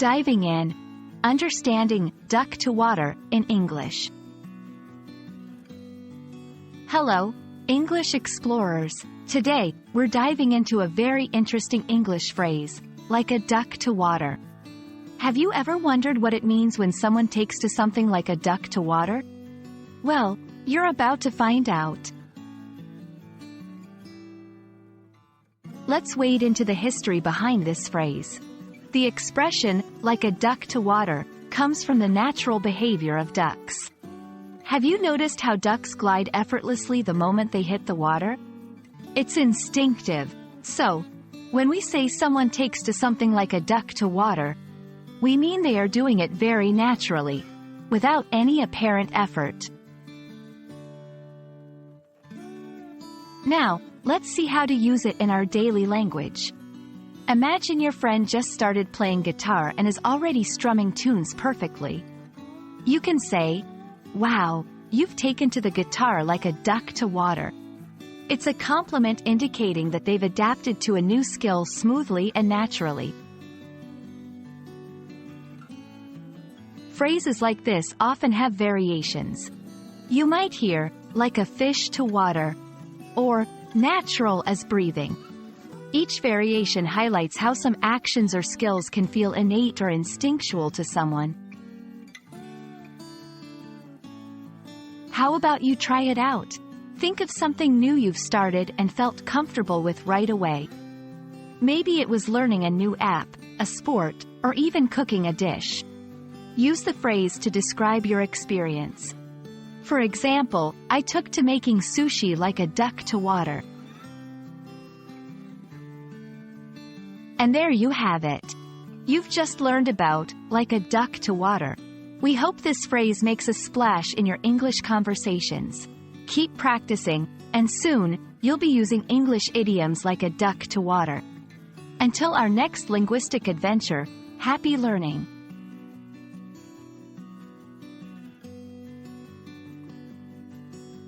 Diving in. Understanding duck to water in English. Hello, English explorers. Today, we're diving into a very interesting English phrase, like a duck to water. Have you ever wondered what it means when someone takes to something like a duck to water? Well, you're about to find out. Let's wade into the history behind this phrase. The expression, like a duck to water, comes from the natural behavior of ducks. Have you noticed how ducks glide effortlessly the moment they hit the water? It's instinctive. So, when we say someone takes to something like a duck to water, we mean they are doing it very naturally, without any apparent effort. Now, let's see how to use it in our daily language. Imagine your friend just started playing guitar and is already strumming tunes perfectly. You can say, "Wow, you've taken to the guitar like a duck to water." It's a compliment indicating that they've adapted to a new skill smoothly and naturally. Phrases like this often have variations. You might hear, like a fish to water, or natural as breathing. Each variation highlights how some actions or skills can feel innate or instinctual to someone. How about you try it out? Think of something new you've started and felt comfortable with right away. Maybe it was learning a new app, a sport, or even cooking a dish. Use the phrase to describe your experience. For example, I took to making sushi like a duck to water. And there you have it. You've just learned about, like a duck to water. We hope this phrase makes a splash in your English conversations. Keep practicing, and soon, you'll be using English idioms like a duck to water. Until our next linguistic adventure, happy learning!